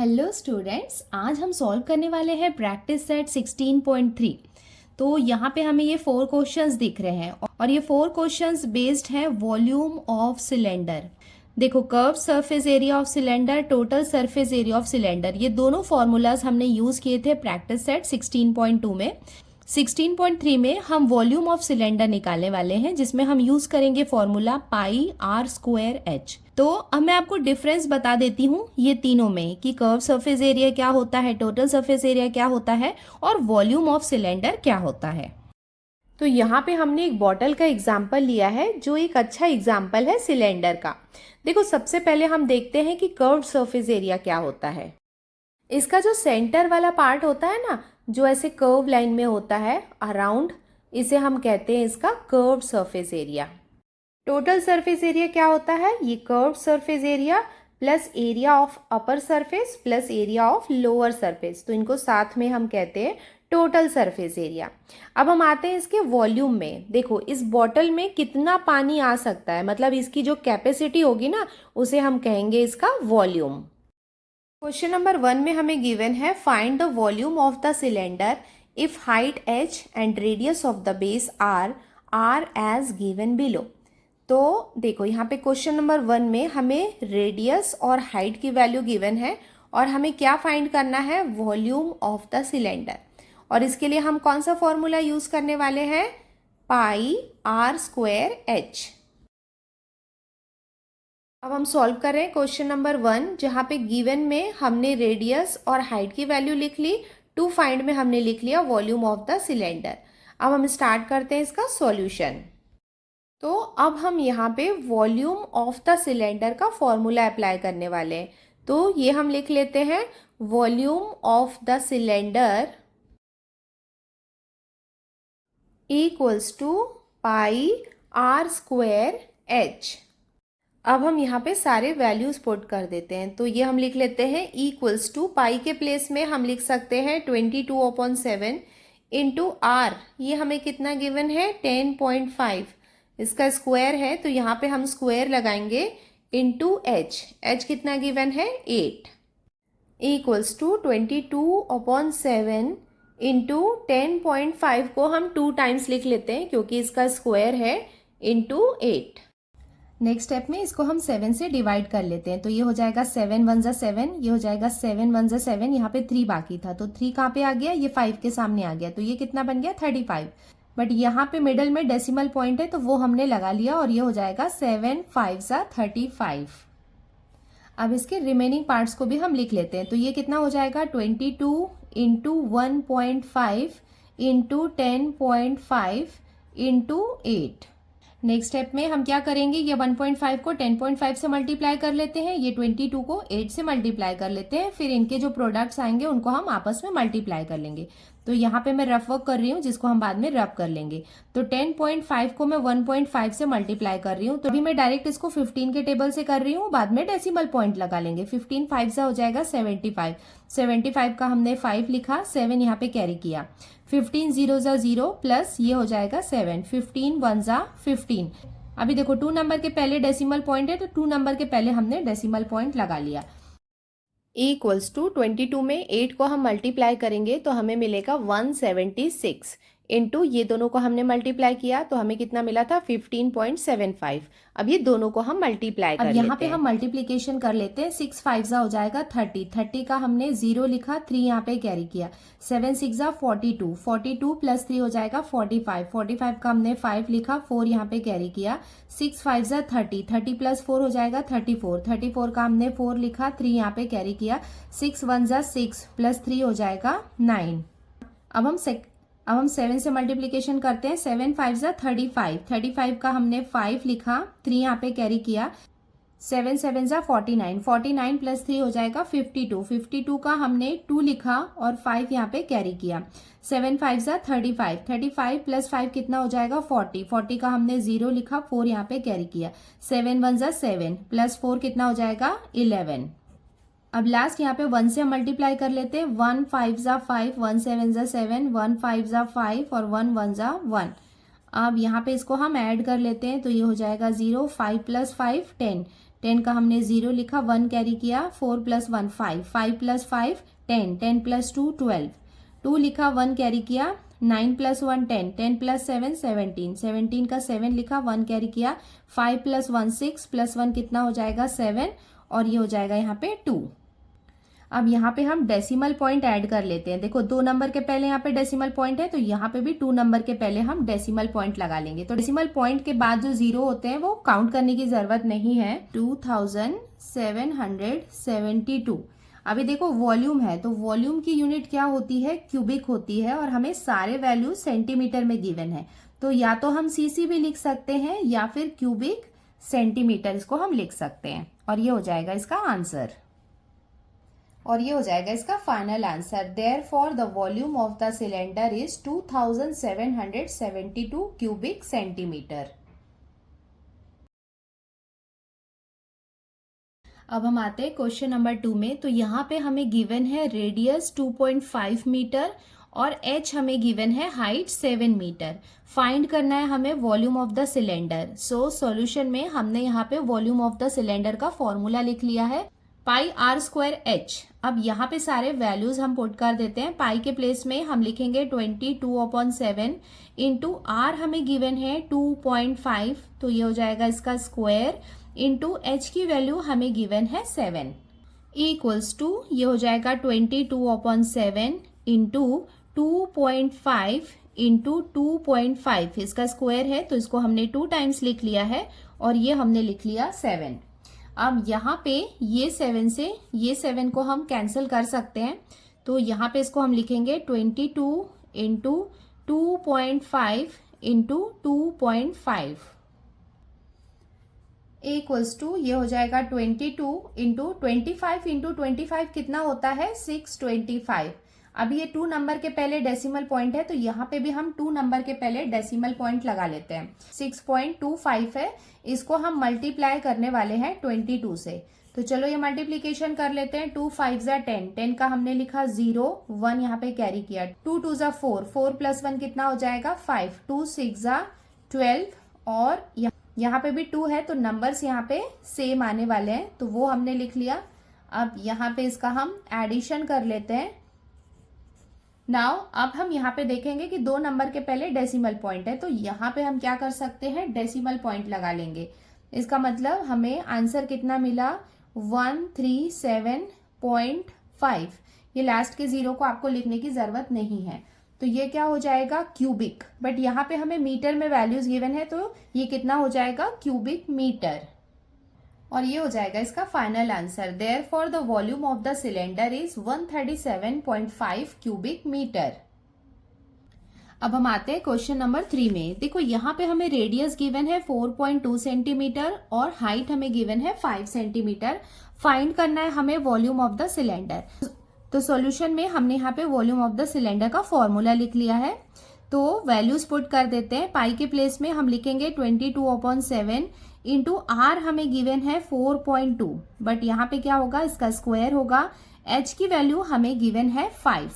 Hello students, आज हम solve करने वाले हैं प्रैक्टिस सेट 16.3। तो यहाँ पे हमें ये 4 क्वेश्चंस दिख रहे हैं और ये 4 क्वेश्चंस बेस्ड हैं वॉल्यूम ऑफ सिलेंडर। देखो, curve surface area of cylinder, total surface area of cylinder, ये दोनों फॉर्मूलाज हमने यूज किए थे प्रैक्टिस सेट 16.2 में। 16.3 में हम वॉल्यूम ऑफ सिलेंडर निकालने वाले हैं, जिसमें हम यूज करेंगे formula pi r square h. तो अब मैं आपको डिफरेंस बता देती हूँ ये तीनों में कि कर्व सरफेस एरिया क्या होता है, टोटल सरफेस एरिया क्या होता है और वॉल्यूम ऑफ सिलेंडर क्या होता है। तो यहाँ पे हमने एक बॉटल का एग्जाम्पल लिया है जो एक अच्छा एग्जाम्पल है सिलेंडर का। देखो, सबसे पहले हम देखते हैं कि कर्व सरफेस एरिया क्या होता है। इसका जो सेंटर वाला पार्ट होता है ना, जो ऐसे कर्व लाइन में होता है अराउंड, इसे हम कहते हैं इसका curve surface area. Total surface area क्या होता है? ये curve surface area plus area of upper surface plus area of lower surface, तो इनको साथ में हम कहते हैं टोटल सरफेस एरिया। अब हम आते हैं इसके वॉल्यूम में। देखो, इस बॉटल में कितना पानी आ सकता है, मतलब इसकी जो कैपेसिटी होगी ना, उसे हम कहेंगे इसका वॉल्यूम। क्वेश्चन नंबर 1 में हमें गिवन है find the volume of the cylinder if height h and radius of the base r are as given below. तो देखो, यहाँ पे क्वेश्चन नंबर 1 में हमें रेडियस और हाइट की वैल्यू गिवन है और हमें क्या फाइंड करना है? Volume of the cylinder. और इसके लिए हम कौन सा फॉर्मूला यूज करने वाले हैं? पाई आर स्क्वायर एच। अब हम सॉल्व कर रहे हैं क्वेश्चन नंबर 1, जहाँ पे गिवन में हमने रेडियस और हाइट की वैल्यू लिख ली, टू फाइंड में हमने लिख लिया वॉल्यूम ऑफ द सिलेंडर। अब हम स्टार्ट करते हैं इसका सॉल्यूशन। तो अब हम यहाँ पे वॉल्यूम ऑफ द सिलेंडर का फॉर्मूला अप्लाई करने वाले हैं। तो ये हम लिख लेते हैं volume of the cylinder equals to pi r square h. अब हम यहाँ पे सारे वैल्यूज पुट कर देते हैं। तो ये हम लिख लेते हैं इक्वल्स टू, पाई के प्लेस में हम लिख सकते हैं 22/7 इंटू आर, ये हमें कितना गिवन है? 10.5। इसका स्क्वायर है तो यहाँ पे हम स्क्वायर लगाएंगे इंटू एच। एच कितना गिवन है? 8 इक्वल्स टू 22/7 इंटू 10.5 को हम 2 टाइम्स लिख लेते हैं क्योंकि इसका स्क्वायर है, इंटू 8। नेक्स्ट स्टेप में इसको हम 7 से डिवाइड कर लेते हैं। तो ये हो जाएगा 7 1 जा 7, ये हो जाएगा 7 1 जा 7, यहाँ पे 3 बाकी था तो 3 कहाँ पे आ गया? ये 5 के सामने आ गया। तो ये कितना बन गया? 35। बट यहाँ पे मिडल में डेसिमल पॉइंट है तो वो हमने लगा लिया और ये हो जाएगा 7 5 जा 35। अब इसके रिमेनिंग पार्ट्स को भी हम लिख लेते हैं। तो ये कितना हो जाएगा? 22 into 1.5 into 10.5 into 8। Next step में हम क्या करेंगे? ये 1.5 को 10.5 से मल्टीप्लाई कर लेते हैं, ये 22 को 8 से मल्टीप्लाई कर लेते हैं, फिर इनके जो प्रोडक्ट्स आएंगे उनको हम आपस में मल्टीप्लाई कर लेंगे। तो यहाँ पे मैं रफ वर्क कर रही हूँ जिसको हम बाद में रब कर लेंगे। तो 10.5 को मैं 1.5 से मल्टीप्लाई कर रही हूँ, तो अभी मैं डायरेक्ट इसको 15 के टेबल से कर रही हूँ, बाद में डेसिमल पॉइंट लगा लेंगे। 15 5 से हो जाएगा 75। 75 का हमने 5 लिखा, 7 यहाँ पे कैरी किया। 15 0 जा 0 प्लस ये हो जाएगा 7। 15 1 जा 15। अभी देखो, 2 नंबर के पहले डेसिमल पॉइंट है तो 2 नंबर के पहले हमने डेसिमल पॉइंट लगा लिया। इक्वल्स टू 22 में 8 को हम मल्टीप्लाई करेंगे तो हमें मिलेगा 176 इंटू ये दोनों को हमने मल्टीप्लाई किया तो हमें कितना मिला था? 15.75। अब ये दोनों को हम मल्टीप्लाई कर लेते हैं। यहाँ पे हम मल्टीप्लीकेशन कर लेते हैं। 6 5 जा हो जाएगा 30। 30 का हमने 0 लिखा, 3 यहाँ पे कैरी किया। 7 6 जा 42। 42 प्लस 3 हो जाएगा 45। 45 का हमने 5 लिखा, 4 यहाँ पे कैरी किया। 6 5 जा 30। 30 प्लस 4 हो जाएगा 34। 34 का हमने 4 लिखा, 3 यहाँ पे कैरी किया। 6 1 जा 6 प्लस 3 हो जाएगा 9। अब हम 7 से मल्टीप्लीकेशन करते हैं। 7 5 जा 35। 35 का हमने 5 लिखा, 3 यहाँ पे कैरी किया। 7 7 जा 49। 49 प्लस 3 हो जाएगा 52। 52 का हमने 2 लिखा और 5 यहाँ पे कैरी किया। 7 5 जा 35। 35 प्लस 5 कितना हो जाएगा? 40। 40 का हमने 0 लिखा, 4 यहाँ पे कैरी किया। 7 1 जा 7 प्लस 4 कितना हो जाएगा? 11। अब लास्ट यहाँ पे 1 से हम मल्टीप्लाई कर लेते हैं। 1 5 जा 5, 1 7 जा 7, 1 5 जा 5 और 1 1 जा 1। अब यहाँ पे इसको हम ऐड कर लेते हैं तो ये हो जाएगा 0, 5 प्लस 5 10। 10 का हमने 0 लिखा, 1 कैरी किया, 4 + 1 5, 5 + 5 10, 10 + 2 12, 2 लिखा, 1 कैरी किया, 9 + 1 10, 10 + 7 17, 17 का 7 लिखा, 1 कैरी किया, 5 + 1 6, + 1 कितना हो जाएगा 7, और ये हो जाएगा यहाँ पे 2। अब यहाँ पे हम डेसिमल पॉइंट ऐड कर लेते हैं। देखो 2 नंबर के पहले यहाँ पे डेसिमल पॉइंट है, तो यहाँ पे भी 2 नंबर के पहले हम डेसिमल पॉइंट लगा लेंगे। तो डेसिमल पॉइंट के बाद जो 0 होते हैं वो काउंट करने की जरूरत नहीं है। 2772। अभी देखो वॉल्यूम है, तो वॉल्यूम की यूनिट क्या होती है, क्यूबिक होती है, और हमें सारे वैल्यू सेंटीमीटर में गिवन है। तो या तो हम सीसी भी लिख सकते हैं या फिर क्यूबिक सेंटीमीटर इसको हम लिख सकते हैं, और ये हो जाएगा इसका आंसर, और ये हो जाएगा इसका final answer. Therefore the volume of the cylinder is 2772 cubic centimetre. अब हम आते हैं क्वेश्चन नंबर 2 में। तो यहाँ पे हमें गिवन है रेडियस 2.5 मीटर और एच हमें गिवन है हाइट 7 मीटर। फाइंड करना है हमें volume of the cylinder. So solution में हमने यहाँ पे वॉल्यूम ऑफ द सिलेंडर का फॉर्मूला लिख लिया है, πr²h। अब यहाँ पे सारे वैल्यूज हम पुट कर देते हैं। पाई के प्लेस में हम लिखेंगे 22/7 इंटू आर हमें गिवन है 2.5, तो ये हो जाएगा इसका स्क्वायर, इंटू एच की वैल्यू हमें गिवन है 7, इक्वल्स टू ये हो जाएगा 22/7 इंटू 2.5 इंटू 2.5, इसका स्क्वायर है तो इसको हमने 2 टाइम्स लिख लिया है, और ये हमने लिख लिया 7। अब यहाँ पे ये 7 से ये 7 को हम कैंसिल कर सकते हैं, तो यहाँ पे इसको हम लिखेंगे 22 इंटू 2.5 इंटू 2.5 इक्वल्स टू ये हो जाएगा 22 इंटू 25 इंटू 25 कितना होता है 625। अब ये 2 नंबर के पहले डेसिमल पॉइंट है, तो यहाँ पे भी हम 2 नंबर के पहले डेसिमल पॉइंट लगा लेते हैं। 6.25 है, इसको हम मल्टीप्लाई करने वाले हैं 22 से। तो चलो ये मल्टीप्लीकेशन कर लेते हैं। 2 5 ज़ा 10, 10 का हमने लिखा 0, 1 यहाँ पे कैरी किया, 2 2 ज़ा 4, 4 + 1 कितना हो जाएगा 5, 2 6 ज़ा 12, और यहाँ पे भी 2 है, तो नंबर्स यहाँ पे सेम आने वाले हैं, तो वो हमने लिख लिया। अब यहाँ पे इसका हम एडिशन कर लेते हैं। नाउ अब हम यहाँ पे देखेंगे कि 2 नंबर के पहले डेसिमल पॉइंट है, तो यहाँ पे हम क्या कर सकते हैं, डेसिमल पॉइंट लगा लेंगे। इसका मतलब हमें आंसर कितना मिला 137.5। ये लास्ट के 0 को आपको लिखने की जरूरत नहीं है, तो ये क्या हो जाएगा क्यूबिक, बट यहाँ पे हमें मीटर में वैल्यूज गिवन है, तो ये कितना हो जाएगा क्यूबिक मीटर, और ये हो जाएगा इसका final answer. Therefore the volume of the cylinder is 137.5 cubic metre. अब हम आते हैं क्वेश्चन नंबर 3 में। देखो यहाँ पे हमें रेडियस गिवन है 4.2 सेंटीमीटर और हाइट हमें गिवन है 5 सेंटीमीटर। फाइंड करना है हमें वॉल्यूम ऑफ द सिलेंडर। तो सॉल्यूशन में हमने यहाँ पे वॉल्यूम ऑफ द सिलेंडर का फॉर्मूला लिख लिया है, तो वैल्यूज पुट कर देते हैं। पाई के प्लेस में हम लिखेंगे 22/7 इंटू आर हमें गिवन है 4.2, बट यहाँ पे क्या होगा, इसका स्क्वायर होगा। एच की वैल्यू हमें गिवन है 5।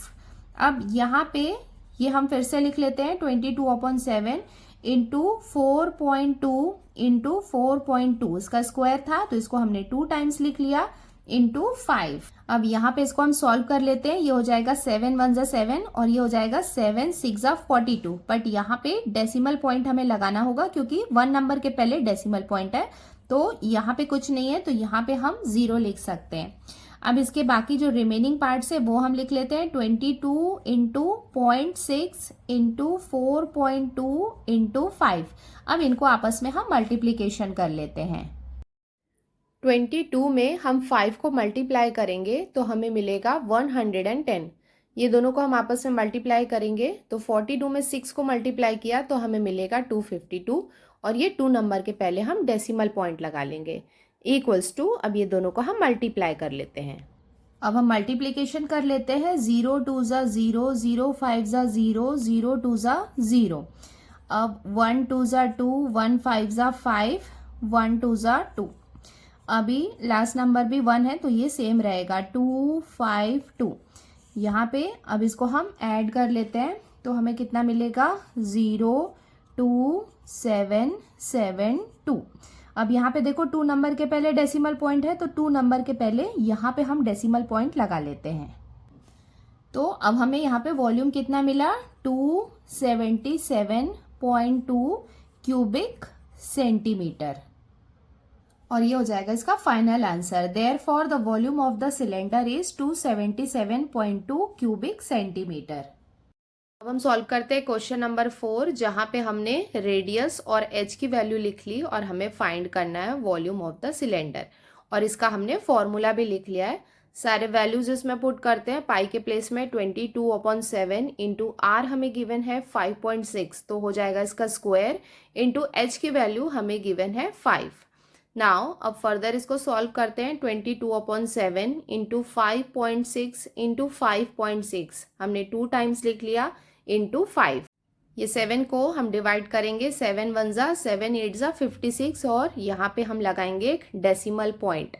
अब यहाँ पे ये हम फिर से लिख लेते हैं 22/7 इंटू 4.2 इंटू 4.2, इसका स्क्वायर था तो इसको हमने 2 टाइम्स लिख लिया, इंटू 5। अब यहाँ पे इसको हम सॉल्व कर लेते हैं। ये हो जाएगा 7 1 ज़ा 7 और ये हो जाएगा 7 6 ज़ा 42, बट यहाँ पे डेसिमल पॉइंट हमें लगाना होगा क्योंकि 1 नंबर के पहले डेसिमल पॉइंट है, तो यहाँ पे कुछ नहीं है, तो यहाँ पे हम 0 लिख सकते हैं। अब इसके बाकी जो रिमेनिंग पार्ट्स है वो हम लिख लेते हैं 22 इंटू 0.6 इंटू 4.2 इंटू 5। अब इनको आपस में हम मल्टीप्लीकेशन कर लेते हैं। 22 में हम 5 को मल्टीप्लाई करेंगे तो हमें मिलेगा 110। ये दोनों को हम आपस में मल्टीप्लाई करेंगे तो 42 में 6 को मल्टीप्लाई किया तो हमें मिलेगा 252, और ये 2 नंबर के पहले हम डेसिमल पॉइंट लगा लेंगे, इक्वल्स टू। अब ये दोनों को हम मल्टीप्लाई कर लेते हैं। अब हम मल्टीप्लीकेशन कर लेते हैं। 0 2 ज़ा 0, 0 5 ज़ा 0, 0 2 ज़ा 0। अब 1 2 ज़ा 2, 1 5 ज़ा 5, 1 2 ज़ा 2। अभी लास्ट नंबर भी 1 है तो ये सेम रहेगा 2 5 2। यहाँ पे अब इसको हम ऐड कर लेते हैं तो हमें कितना मिलेगा 0 2 7 7 2। अब यहाँ पे देखो 2 नंबर के पहले डेसिमल पॉइंट है, तो 2 नंबर के पहले यहाँ पे हम डेसिमल पॉइंट लगा लेते हैं। तो अब हमें यहाँ पे वॉल्यूम कितना मिला, 277.2 क्यूबिक सेंटीमीटर, और ये हो जाएगा इसका final answer. Therefore the volume of the cylinder is 277.2 cubic centimetre. अब हम सॉल्व करते हैं क्वेश्चन नंबर 4, जहां पे हमने रेडियस और एच की वैल्यू लिख ली और हमें फाइंड करना है वॉल्यूम ऑफ द सिलेंडर, और इसका हमने फॉर्मूला भी लिख लिया है। सारे वैल्यूज इसमें पुट करते हैं। पाई के प्लेस में 22/7 इंटू आर हमें गिवन है 5.6, तो हो जाएगा इसका स्क्वायर, इंटू एच की वैल्यू हमें गिवन है 5। नाउ अब फर्दर इसको सॉल्व करते हैं। 22/7 इंटू 5.6 इंटू 5.6 हमने 2 टाइम्स लिख लिया, इंटू 5। ये 7 को हम डिवाइड करेंगे, 7 1 जा 7 8 जा 56, और यहाँ पे हम लगाएंगे एक decimal point.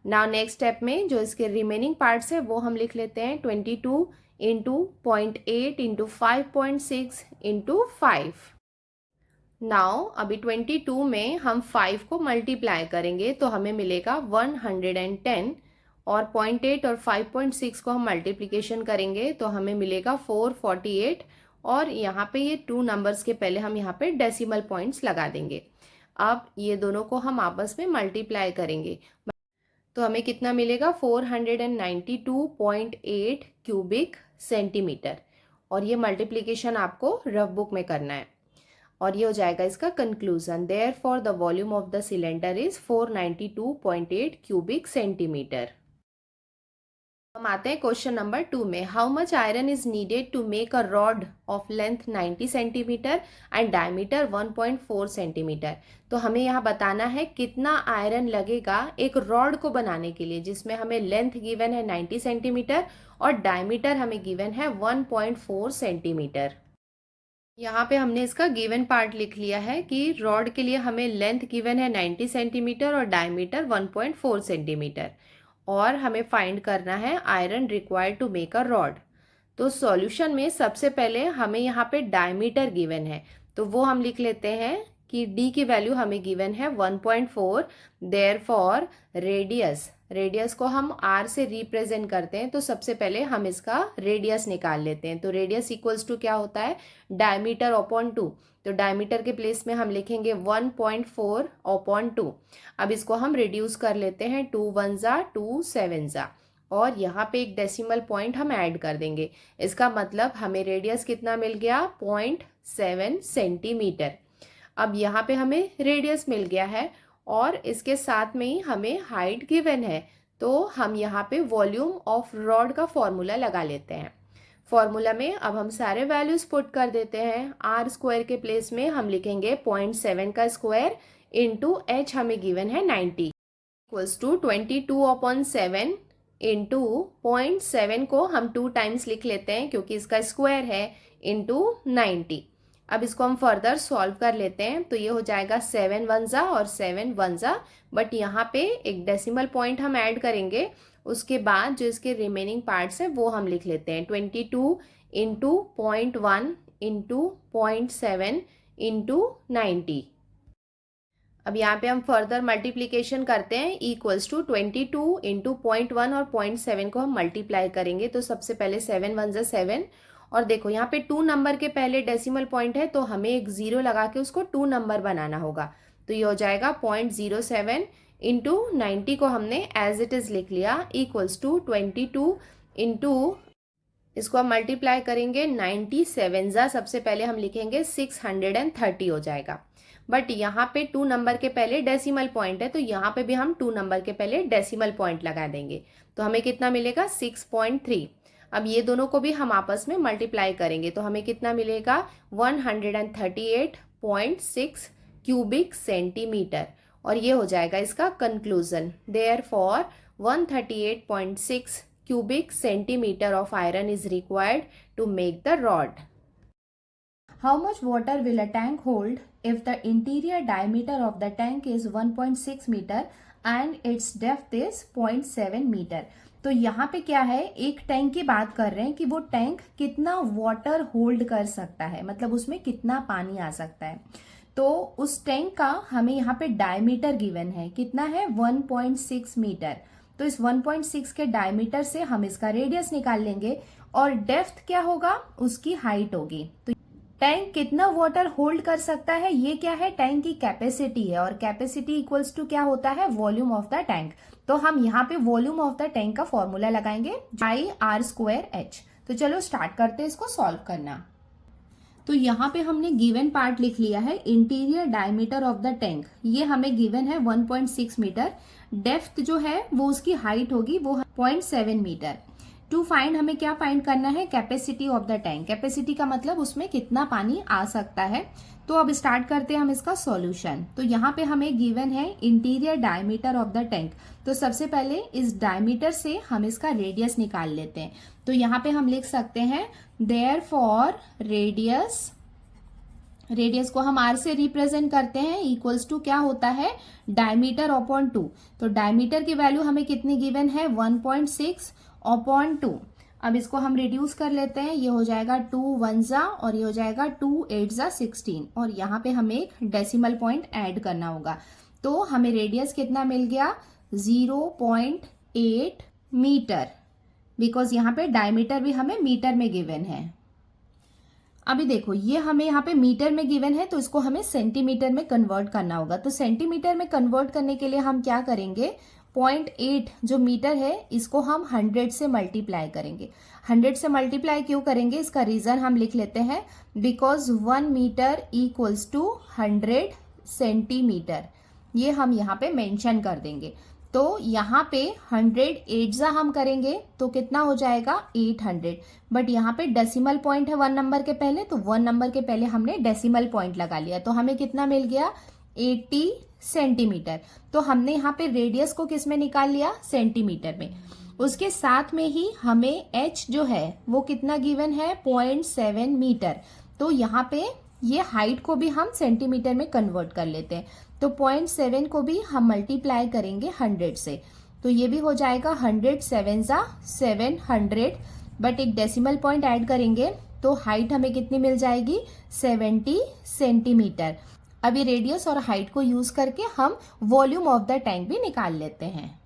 Now next step में जो इसके रिमेनिंग पार्ट्स है वो हम लिख लेते हैं 22 इंटू 0.8 इंटू 5.6 इंटू 5। नाउ अभी 22 में हम 5 को मल्टीप्लाई करेंगे तो हमें मिलेगा 110, और 0.8 और 5.6 को हम मल्टीप्लिकेशन करेंगे तो हमें मिलेगा 448, और यहाँ पे ये 2 नंबर्स के पहले हम यहाँ पे डेसिमल पॉइंट्स लगा देंगे। अब ये दोनों को हम आपस में मल्टीप्लाई करेंगे तो हमें कितना मिलेगा, 492.8 क्यूबिक सेंटीमीटर, और ये मल्टीप्लिकेशन आपको रफ बुक में करना है, और ये हो जाएगा इसका conclusion. Therefore the volume of the cylinder is 492.8 cubic centimetre. हम आते हैं क्वेश्चन नंबर 2 में। How much iron is needed to make a rod of length 90 centimetre and diameter 1.4 centimetre. तो हमें यहाँ बताना है कितना आयरन लगेगा एक रॉड को बनाने के लिए, जिसमें हमें लेंथ गिवन है 90 सेंटीमीटर और डायमीटर हमें गिवन है 1.4 सेंटीमीटर। यहाँ पे हमने इसका गिवन पार्ट लिख लिया है कि रॉड के लिए हमें लेंथ गिवन है 90 सेंटीमीटर और डायमीटर 1.4 सेंटीमीटर, और हमें फाइंड करना है iron required to make a rod. तो सॉल्यूशन में सबसे पहले हमें यहाँ पे डायमीटर गिवन है, तो वो हम लिख लेते हैं कि डी की वैल्यू हमें गिवन है 1.4। देयरफॉर रेडियस को हम आर से रिप्रेजेंट करते हैं, तो सबसे पहले हम इसका रेडियस निकाल लेते हैं। तो रेडियस इक्वल्स टू क्या होता है, डायमीटर अपॉन 2। तो डायमीटर के प्लेस में हम लिखेंगे 1.4/2। अब इसको हम रिड्यूस कर लेते हैं, 2 1 जा 2 7 जा, और यहाँ पे एक डेसिमल पॉइंट हम ऐड कर देंगे। इसका मतलब हमें रेडियस कितना मिल गया, 0.7 सेंटीमीटर। अब यहाँ पे हमें रेडियस मिल गया है और इसके साथ में ही हमें हाइट गिवन है, तो हम यहाँ पे वॉल्यूम ऑफ रॉड का फॉर्मूला लगा लेते हैं। फॉर्मूला में अब हम सारे वैल्यूज पुट कर देते हैं। आर स्क्वायर के प्लेस में हम लिखेंगे 0.7 का स्क्वायर इंटू एच हमें गिवन है 90, इक्वल्स टू 22/7 इंटू 0.7 को हम 2 टाइम्स लिख लेते हैं क्योंकि इसका स्क्वायर है, इंटू 90। अब इसको हम फर्दर सॉल्व कर लेते हैं, तो ये हो जाएगा 7 1 जा और 7 1 जा, बट यहाँ पे एक डेसिमल पॉइंट हम ऐड करेंगे। उसके बाद जो इसके रिमेनिंग पार्ट्स हैं वो हम लिख लेते हैं, 22 इंटू 0.1 इंटू 0.7 इंटू 90। अब यहाँ पे हम फर्दर मल्टीप्लीकेशन करते हैं, इक्वल्स टू 22 इंटू 0.1 और 0.7 को हम मल्टीप्लाई करेंगे। तो सबसे पहले 7 1 जा 7, और देखो यहाँ पे 2 नंबर के पहले डेसिमल पॉइंट है तो हमें एक 0 लगा के उसको 2 नंबर बनाना होगा। तो ये हो जाएगा 0.07 इंटू 90 को हमने एज इट इज लिख लिया, इक्वल्स टू 22 इंटू, इसको हम मल्टीप्लाई करेंगे 97 जा, सबसे पहले हम लिखेंगे 630 हो जाएगा। बट यहाँ पे 2 नंबर के पहले डेसिमल पॉइंट है तो यहाँ पे भी हम 2 नंबर के पहले डेसिमल पॉइंट लगा देंगे, तो हमें कितना मिलेगा 6.3। अब ये दोनों को भी हम आपस में मल्टीप्लाई करेंगे तो हमें कितना मिलेगा 138.6 क्यूबिक सेंटीमीटर, और ये हो जाएगा इसका conclusion. Therefore 138.6 cubic centimeter of iron is required to make the rod. How much water will a tank hold if the interior diameter of the tank is 1.6 meter and its depth is 0.7 meter? तो यहाँ पे क्या है, एक tank की बात कर रहे हैं कि वो टैंक कितना वाटर होल्ड कर सकता है, मतलब उसमें कितना पानी आ सकता है। तो उस टैंक का हमें यहाँ पे डायमीटर गिवन है, कितना है 1.6 मीटर। तो इस 1.6 के डायमीटर से हम इसका रेडियस निकाल लेंगे और डेप्थ क्या होगा, उसकी हाइट होगी। तो टैंक कितना वाटर होल्ड कर सकता है, ये क्या है, टैंक की कैपेसिटी है, और कैपेसिटी इक्वल्स टू क्या होता है, वॉल्यूम ऑफ द टैंक। तो हम यहाँ पे वॉल्यूम ऑफ द टैंक का फॉर्मूला लगाएंगे बाई r²h। तो चलो स्टार्ट करते हैं इसको सॉल्व करना। तो यहाँ पे हमने गिवन पार्ट लिख लिया है, interior diameter of the tank, ये हमें गिवन है 1.6 मीटर। डेप्थ जो है वो उसकी हाइट होगी, वो 0.7 मीटर। टू फाइंड, हमें क्या फाइंड करना है, capacity of the tank. Capacity का मतलब उसमें कितना पानी आ सकता है। तो अब स्टार्ट करते हैं हम इसका सॉल्यूशन। तो यहाँ पे हमें गिवन है interior diameter of the tank. तो सबसे पहले इस डायमीटर से हम इसका रेडियस निकाल लेते हैं। तो यहाँ पे हम लिख सकते हैं देयरफॉर रेडियस को हम r से रिप्रेजेंट करते हैं, इक्वल्स टू क्या होता है, डायमीटर अपॉन 2। तो डायमीटर की वैल्यू हमें कितनी गिवन है, 1.6 अपॉन 2। अब इसको हम रिड्यूस कर लेते हैं, ये हो जाएगा 2 1 जा और ये हो जाएगा 2 8 जा 16, और यहाँ पे हमें एक डेसिमल पॉइंट ऐड करना होगा। तो हमें रेडियस कितना मिल गया, 0.8 मीटर, बिकॉज यहाँ पे डायमीटर भी हमें मीटर में गिवन है। अभी देखो, ये हमें यहाँ पे मीटर में गिवन है, तो इसको हमें सेंटीमीटर में कन्वर्ट करना होगा। तो सेंटीमीटर में कन्वर्ट करने के लिए हम क्या करेंगे, 0.8 जो मीटर है इसको हम 100 से मल्टीप्लाई करेंगे। 100 से मल्टीप्लाई क्यों करेंगे, इसका रीजन हम लिख लेते हैं, because 1 metre equals to 100 centimetre, ये हम यहाँ पे मेंशन कर देंगे। तो यहाँ पे 108 जा हम करेंगे तो कितना हो जाएगा, 800। बट यहाँ पे डेसिमल पॉइंट है 1 नंबर के पहले, तो 1 नंबर के पहले हमने डेसिमल पॉइंट लगा लिया, तो हमें कितना मिल गया, 80 सेंटीमीटर। तो हमने यहाँ पे रेडियस को किस में निकाल लिया, सेंटीमीटर में। उसके साथ में ही हमें h जो है वो कितना गिवन है, 0.7 मीटर। तो यहाँ पे ये हाइट को भी हम सेंटीमीटर में कन्वर्ट कर लेते हैं। तो 0.7 को भी हम मल्टीप्लाई करेंगे 100 से, तो ये भी हो जाएगा 100 7 जा 700, बट एक डेसिमल पॉइंट ऐड करेंगे तो हाइट हमें कितनी मिल जाएगी, 70 सेंटीमीटर। अभी रेडियस और हाइट को यूज करके हम वॉल्यूम ऑफ द टैंक भी निकाल लेते हैं।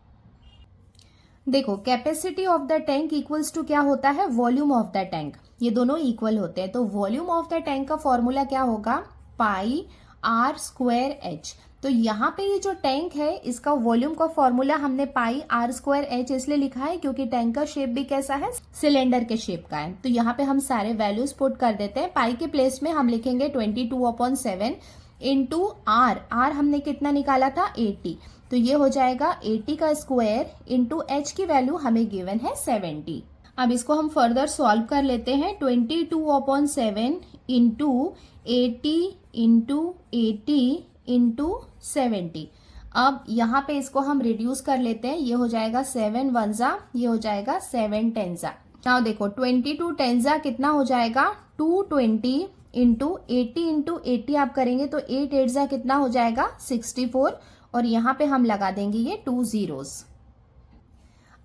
देखो, capacity of the tank equals to क्या होता है, वॉल्यूम ऑफ द टैंक, ये दोनों इक्वल होते हैं। तो वॉल्यूम ऑफ द टैंक का फॉर्मूला क्या होगा, पाई r²h। तो यहाँ पे ये जो टैंक है इसका वॉल्यूम का फॉर्मूला हमने पाई r²h इसलिए लिखा है क्योंकि टैंक का शेप भी कैसा है, सिलेंडर के शेप का है। तो यहाँ पे हम सारे वैल्यूज पुट कर देते हैं। पाई के प्लेस में हम लिखेंगे 22/7 इंटू आर हमने कितना निकाला था, 80। तो ये हो जाएगा 80 का स्क्वायर इंटू h की वैल्यू हमें गिवन है 70। अब इसको हम फर्दर सॉल्व कर लेते हैं, 22/7 इंटू 80 इंटू 80 इंटू 70। अब यहाँ पे इसको हम रिड्यूस कर लेते हैं, ये हो जाएगा 7 1 जा, ये हो जाएगा 7 10 जा। नाउ देखो 22 10 जा कितना हो जाएगा, 220 इंटू 80 आप करेंगे तो 8 8 जा कितना हो जाएगा, 64, और यहाँ पे हम लगा देंगे ये 2 zeros।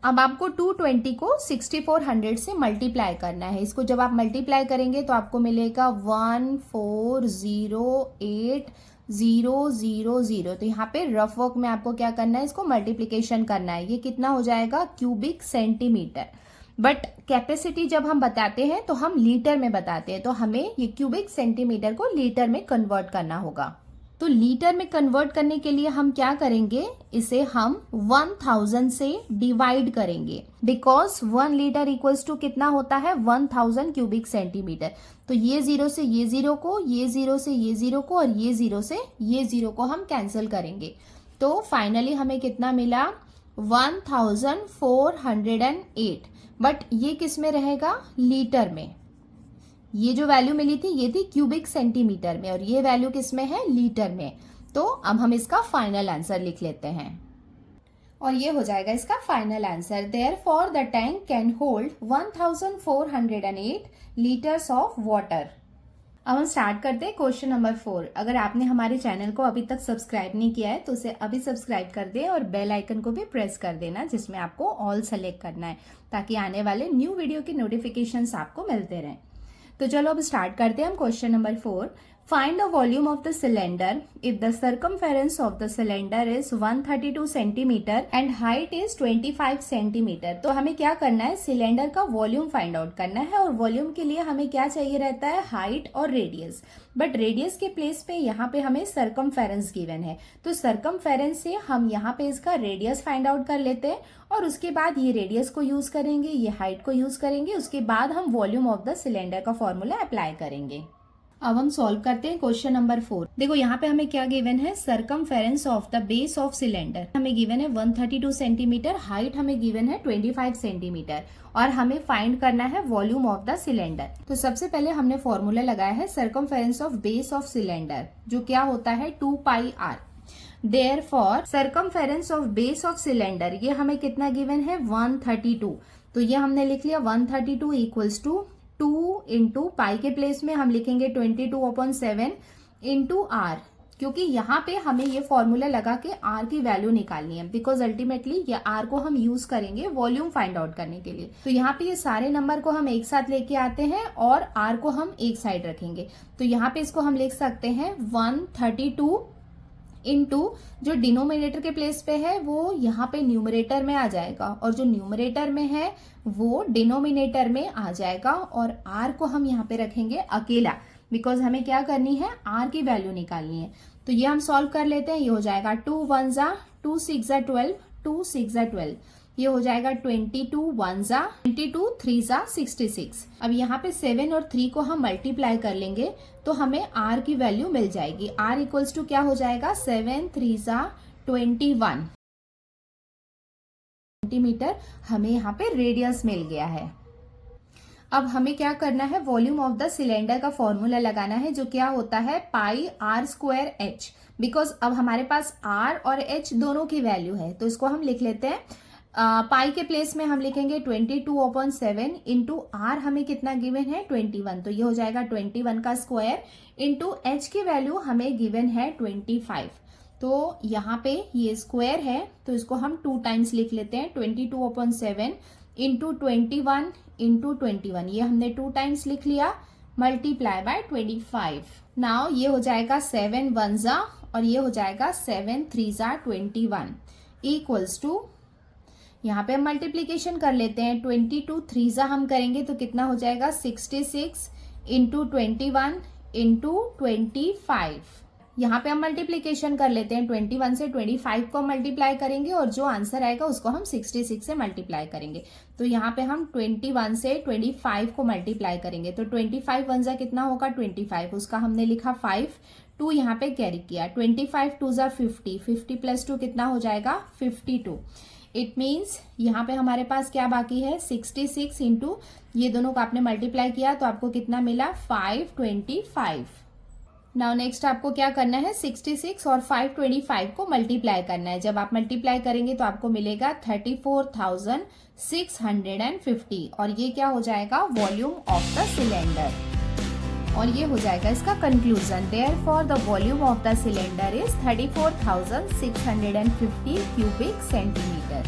अब आपको 220 को 6400 से मल्टीप्लाई करना है। इसको जब आप मल्टीप्लाई करेंगे तो आपको मिलेगा 1408000। तो यहाँ पे रफ वर्क में आपको क्या करना है, इसको मल्टीप्लीकेशन करना है। ये कितना हो जाएगा, क्यूबिक सेंटीमीटर। बट कैपेसिटी जब हम बताते हैं तो हम लीटर में बताते हैं, तो हमें ये क्यूबिक सेंटीमीटर को लीटर में कन्वर्ट करना होगा। तो लीटर में कन्वर्ट करने के लिए हम क्या करेंगे, इसे हम 1000 से डिवाइड करेंगे, बिकॉज 1 लीटर इक्वल्स टू कितना होता है, 1000 क्यूबिक सेंटीमीटर। तो ये जीरो से ये जीरो को, ये जीरो से ये जीरो को, और ये जीरो से ये जीरो को हम कैंसिल करेंगे। तो फाइनली हमें कितना मिला, 1408। बट ये किस में रहेगा, लीटर में। ये जो वैल्यू मिली थी ये थी क्यूबिक सेंटीमीटर में, और ये वैल्यू किस में है, लीटर में। तो अब हम इसका फाइनल आंसर लिख लेते हैं, और ये हो जाएगा इसका final answer. Therefore the tank can hold 1408 litres of water. अब हम स्टार्ट करते हैं क्वेश्चन नंबर 4। अगर आपने हमारे चैनल को अभी तक सब्सक्राइब नहीं किया है तो उसे अभी सब्सक्राइब कर दें और बेल आइकन को भी प्रेस कर देना, जिसमें आपको ऑल सेलेक्ट करना है, ताकि आने वाले न्यू वीडियो के नोटिफिकेशंस आपको मिलते रहें। तो चलो अब स्टार्ट करते हैं हम question number 4। Find the volume of the cylinder if the circumference of the cylinder is 132 centimeter and height is 25 centimeter। तो हमें क्या करना है, सिलेंडर का वॉल्यूम फाइंड आउट करना है और वॉल्यूम के लिए हमें क्या चाहिए रहता है, हाइट और रेडियस। बट रेडियस के प्लेस पे यहाँ पे हमें सरकमफेरेंस गिवन है, तो सरकमफेरेंस से हम यहाँ पे इसका रेडियस फाइंड आउट कर लेते हैं और उसके बाद ये रेडियस को यूज करेंगे, ये हाइट को यूज करेंगे, उसके बाद हम वॉल्यूम ऑफ द सिलेंडर का फॉर्मूला अप्लाई करेंगे। अब हम सॉल्व करते हैं क्वेश्चन नंबर 4। देखो यहाँ पे हमें क्या गिवन है, circumference of the base of cylinder हमें गिवन है 132 सेंटीमीटर, हाइट हमें गिवन है 25 सेंटीमीटर और हमें फाइंड करना है वॉल्यूम ऑफ द सिलेंडर। तो सबसे पहले हमने फॉर्मूला लगाया है circumference of base of cylinder, जो क्या होता है 2 pi r. Therefore circumference of base of cylinder ये हमें कितना गिवन है 132, तो ये हमने लिख लिया 132 इक्वल्स टू 2 इंटू पाई के प्लेस में हम लिखेंगे 22/7 इंटू आर, क्योंकि यहाँ पे हमें ये फॉर्मूला लगा के आर की वैल्यू निकालनी है, बिकॉज अल्टीमेटली ये आर को हम यूज करेंगे वॉल्यूम फाइंड आउट करने के लिए। तो यहाँ पे ये सारे नंबर को हम एक साथ लेके आते हैं और आर को हम एक साइड रखेंगे। तो यहाँ पे इसको हम लिख सकते हैं 132 इंटू जो डिनोमिनेटर के प्लेस पे है वो यहाँ पे न्यूमरेटर में आ जाएगा और जो न्यूमरेटर में है वो डिनोमिनेटर में आ जाएगा और आर को हम यहाँ पे रखेंगे अकेला, बिकॉज हमें क्या करनी है, आर की वैल्यू निकालनी है। तो ये हम सॉल्व कर लेते हैं। ये हो जाएगा 2 1 जा 2 6 जा 12, 2 6 जा 12, ये हो जाएगा 22 1 जा 22 3 जा 66। अब यहाँ पे 7 और 3 को हम मल्टीप्लाई कर लेंगे तो हमें आर की वैल्यू मिल जाएगी। आर इक्वल्स टू क्या हो जाएगा, 7 3 जा 21 सेंटीमीटर हमें यहाँ पे रेडियस मिल गया है। अब हमें क्या करना है, वॉल्यूम ऑफ द सिलेंडर का फॉर्मूला लगाना है, जो क्या होता है पाई आर स्क्वायर एच। बिकॉज अब हमारे पास आर और एच दोनों की वैल्यू है, तो इसको हम लिख लेते हैं। पाई के प्लेस में हम लिखेंगे 22/7 इंटू आर हमें कितना गिवन है 21, तो ये हो जाएगा 21 का स्क्वायर इंटू एच की वैल्यू हमें गिवन है 25। तो यहाँ पे ये स्क्वायर है तो इसको हम 2 टाइम्स लिख लेते हैं, 22/7 इंटू 21 इंटू 21, ये हमने 2 टाइम्स लिख लिया, मल्टीप्लाई बाय 25। नाउ ये हो जाएगा 7 1 जा और ये हो जाएगा 7 3 जा 21 इक्वल्स टू, यहाँ पे हम मल्टीप्लीकेशन कर लेते हैं, 22 3 जा हम करेंगे तो कितना हो जाएगा 66 इंटू 21 इंटू 25। यहाँ पे हम मल्टीप्लीकेशन कर लेते हैं, 21 से 25 को मल्टीप्लाई करेंगे और जो आंसर आएगा उसको हम 66 से मल्टीप्लाई करेंगे। तो यहाँ पे हम 21 से 25 को मल्टीप्लाई करेंगे तो 25 1 जा कितना होगा 25, उसका हमने लिखा 5, 2 यहाँ पे कैरी किया, 25 2 जा 50, 50 प्लस 2 कितना हो जाएगा 52। इट मीन्स यहाँ पे हमारे पास क्या बाकी है 66 इंटू ये दोनों को आपने मल्टीप्लाई किया तो आपको कितना मिला 525। नाउ नेक्स्ट आपको क्या करना है, 66 और 525 को मल्टीप्लाई करना है। जब आप मल्टीप्लाई करेंगे तो आपको मिलेगा 34,650 और ये क्या हो जाएगा वॉल्यूम ऑफ द सिलेंडर और ये हो जाएगा इसका conclusion. Therefore the volume of the cylinder is 34,650 cubic centimetre.